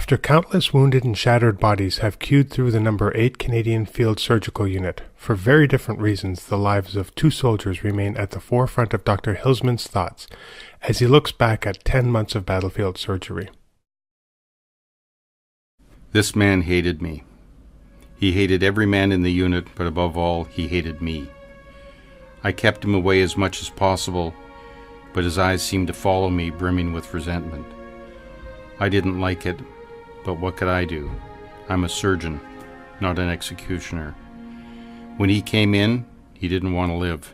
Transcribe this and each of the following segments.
After countless wounded and shattered bodies have queued through the number 8 Canadian Field Surgical Unit, for very different reasons, the lives of 2 soldiers remain at the forefront of Dr. Hillsman's thoughts as he looks back at 10 months of battlefield surgery. This man hated me. He hated every man in the unit, but above all, he hated me. I kept him away as much as possible, but his eyes seemed to follow me, brimming with resentment. I didn't like it, but what could I do? I'm a surgeon, not an executioner. When he came in, he didn't want to live.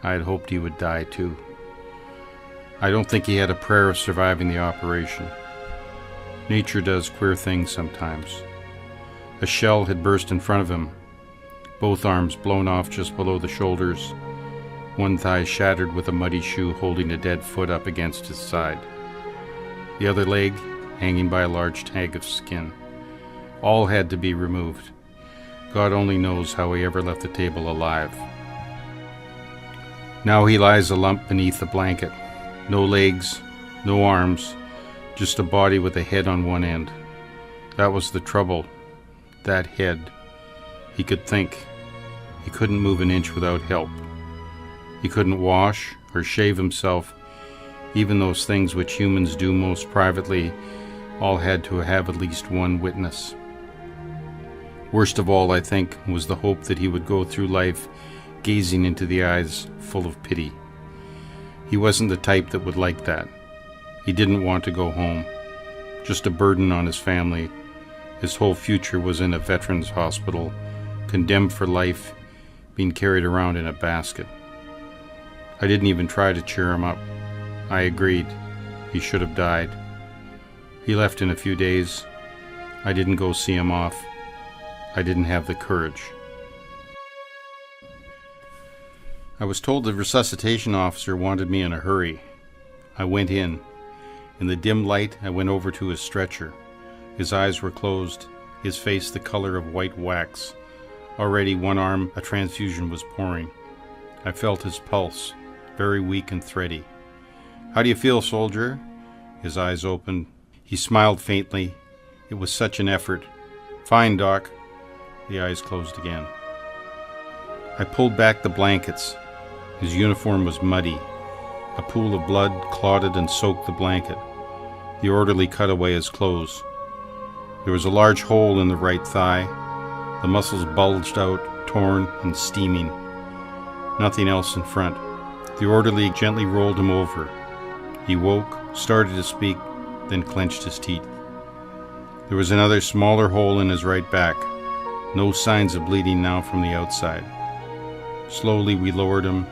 I had hoped he would die too. I don't think he had a prayer of surviving the operation. Nature does queer things sometimes. A shell had burst in front of him, both arms blown off just below the shoulders, one thigh shattered with a muddy shoe holding a dead foot up against his side, the other leg hanging by a large tag of skin. All had to be removed. God only knows how he ever left the table alive. Now he lies a lump beneath the blanket. No legs, no arms, just a body with a head on one end. That was the trouble. That head. He could think. He couldn't move an inch without help. He couldn't wash or shave himself. Even those things which humans do most privately all had to have at least one witness. Worst of all, I think, was the hope that he would go through life gazing into the eyes full of pity. He wasn't the type that would like that. He didn't want to go home. Just a burden on his family. His whole future was in a veterans hospital, condemned for life, being carried around in a basket. I didn't even try to cheer him up. I agreed. He should have died. He left in a few days. I didn't go see him off. I didn't have the courage. I was told the resuscitation officer wanted me in a hurry. I went in. In the dim light, I went over to his stretcher. His eyes were closed, his face the color of white wax. Already one arm, a transfusion was pouring. I felt his pulse, very weak and thready. "How do you feel, soldier?" His eyes opened. He smiled faintly. It was such an effort. "Fine, Doc." The eyes closed again. I pulled back the blankets. His uniform was muddy. A pool of blood clotted and soaked the blanket. The orderly cut away his clothes. There was a large hole in the right thigh. The muscles bulged out, torn and steaming. Nothing else in front. The orderly gently rolled him over. He woke, started to speak, then clenched his teeth. There was another smaller hole in his right back. No signs of bleeding now from the outside. Slowly we lowered him.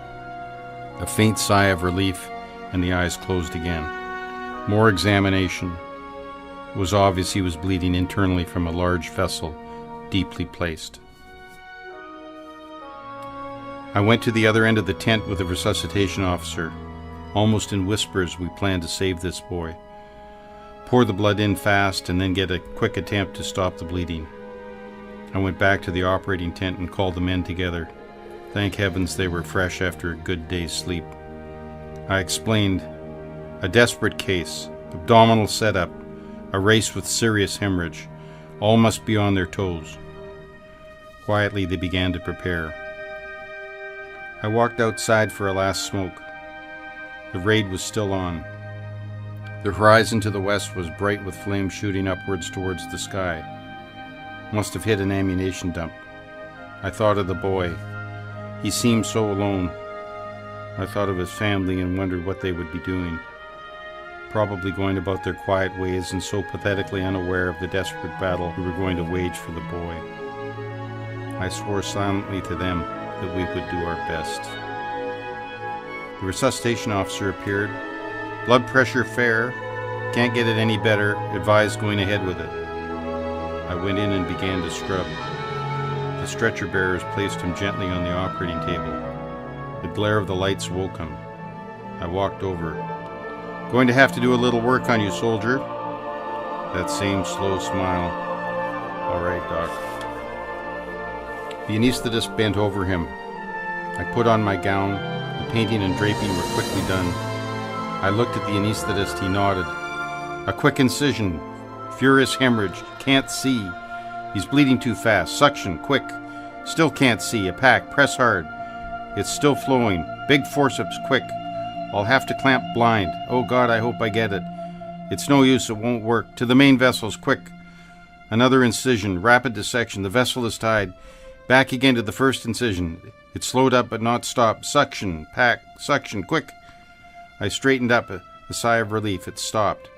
A faint sigh of relief, and the eyes closed again. More examination. It was obvious he was bleeding internally from a large vessel, deeply placed. I went to the other end of the tent with the resuscitation officer. Almost in whispers, we planned to save this boy. Pour the blood in fast and then get a quick attempt to stop the bleeding. I went back to the operating tent and called the men together. Thank heavens they were fresh after a good day's sleep. I explained. A desperate case, abdominal setup, a race with serious hemorrhage. All must be on their toes. Quietly they began to prepare. I walked outside for a last smoke. The raid was still on. The horizon to the west was bright with flames shooting upwards towards the sky. Must have hit an ammunition dump. I thought of the boy. He seemed so alone. I thought of his family and wondered what they would be doing. Probably going about their quiet ways and so pathetically unaware of the desperate battle we were going to wage for the boy. I swore silently to them that we would do our best. The resuscitation officer appeared. "Blood pressure fair. Can't get it any better. Advise going ahead with it." I went in and began to scrub. The stretcher bearers placed him gently on the operating table. The glare of the lights woke him. I walked over. "Going to have to do a little work on you, soldier." That same slow smile. "All right, Doc." The anesthetist bent over him. I put on my gown. The painting and draping were quickly done. I looked at the anesthetist. He nodded. "A quick incision. Furious hemorrhage. Can't see. He's bleeding too fast. Suction, quick. Still can't see. A pack. Press hard. It's still flowing. Big forceps, quick. I'll have to clamp blind. Oh God, I hope I get it. It's no use, it won't work. To the main vessels, quick. Another incision. Rapid dissection. The vessel is tied. Back again to the first incision. It slowed up but not stopped. Suction, pack, suction, quick. I straightened up, a sigh of relief. It stopped.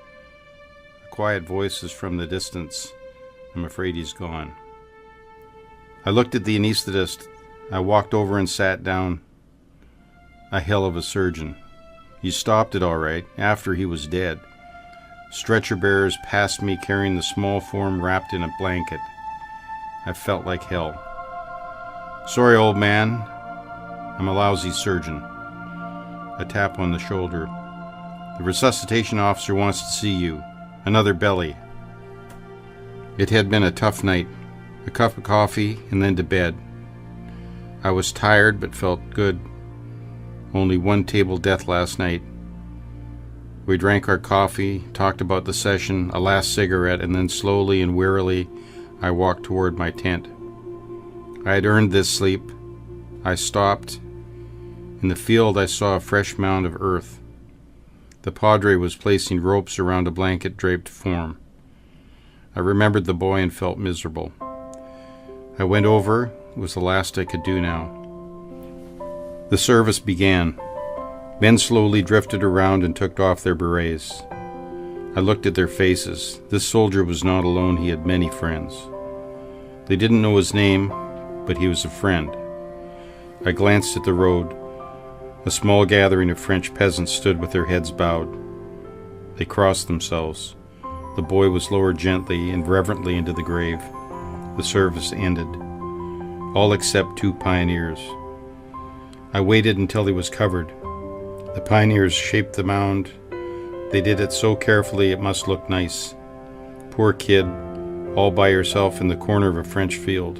A quiet voice is from the distance. I'm afraid he's gone. I looked at the anesthetist. I walked over and sat down. A hell of a surgeon. He stopped it all right, after he was dead. Stretcher bearers passed me carrying the small form wrapped in a blanket. I felt like hell. Sorry, old man. I'm a lousy surgeon. A tap on the shoulder. The resuscitation officer wants to see you. Another belly. It had been a tough night. A cup of coffee and then to bed. I was tired but felt good. Only one table death last night. We drank our coffee, talked about the session, a last cigarette, and then slowly and wearily I walked toward my tent. I had earned this sleep. I stopped. In the field I saw a fresh mound of earth. The padre was placing ropes around a blanket-draped form. I remembered the boy and felt miserable. I went over. It was the last I could do now. The service began. Men slowly drifted around and took off their berets. I looked at their faces. This soldier was not alone. He had many friends. They didn't know his name, but he was a friend. I glanced at the road. A small gathering of French peasants stood with their heads bowed. They crossed themselves. The boy was lowered gently and reverently into the grave. The service ended. All except 2 pioneers. I waited until he was covered. The pioneers shaped the mound. They did it so carefully it must look nice. Poor kid, all by yourself in the corner of a French field.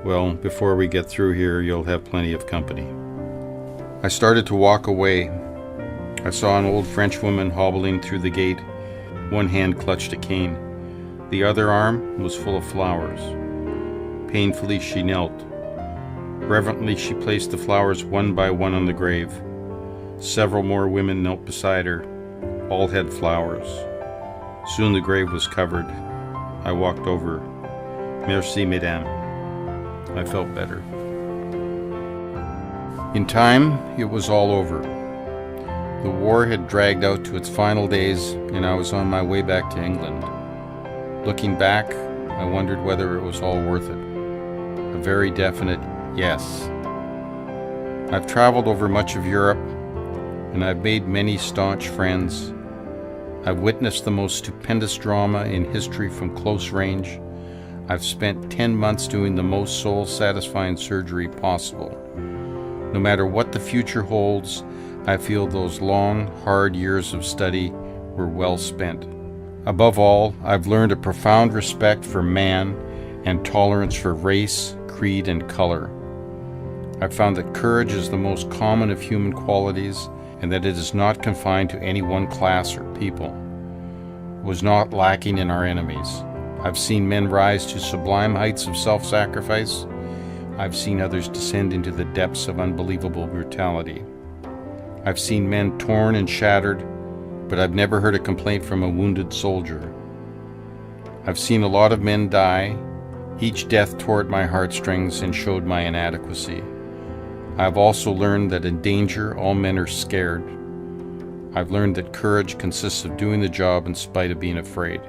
Well, before we get through here, you'll have plenty of company. I started to walk away. I saw an old French woman hobbling through the gate. One hand clutched a cane. The other arm was full of flowers. Painfully she knelt. Reverently she placed the flowers one by one on the grave. Several more women knelt beside her. All had flowers. Soon the grave was covered. I walked over. Merci, mesdames. I felt better. In time, it was all over. The war had dragged out to its final days, and I was on my way back to England. Looking back, I wondered whether it was all worth it. A very definite yes. I've traveled over much of Europe, and I've made many staunch friends. I've witnessed the most stupendous drama in history from close range. I've spent 10 months doing the most soul-satisfying surgery possible. No matter what the future holds, I feel those long, hard years of study were well spent. Above all, I've learned a profound respect for man and tolerance for race, creed, and color. I've found that courage is the most common of human qualities and that it is not confined to any one class or people. It was not lacking in our enemies. I've seen men rise to sublime heights of self-sacrifice. I've seen others descend into the depths of unbelievable brutality. I've seen men torn and shattered, but I've never heard a complaint from a wounded soldier. I've seen a lot of men die. Each death tore at my heartstrings and showed my inadequacy. I've also learned that in danger, all men are scared. I've learned that courage consists of doing the job in spite of being afraid.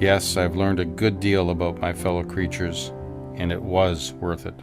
Yes, I've learned a good deal about my fellow creatures, and it was worth it.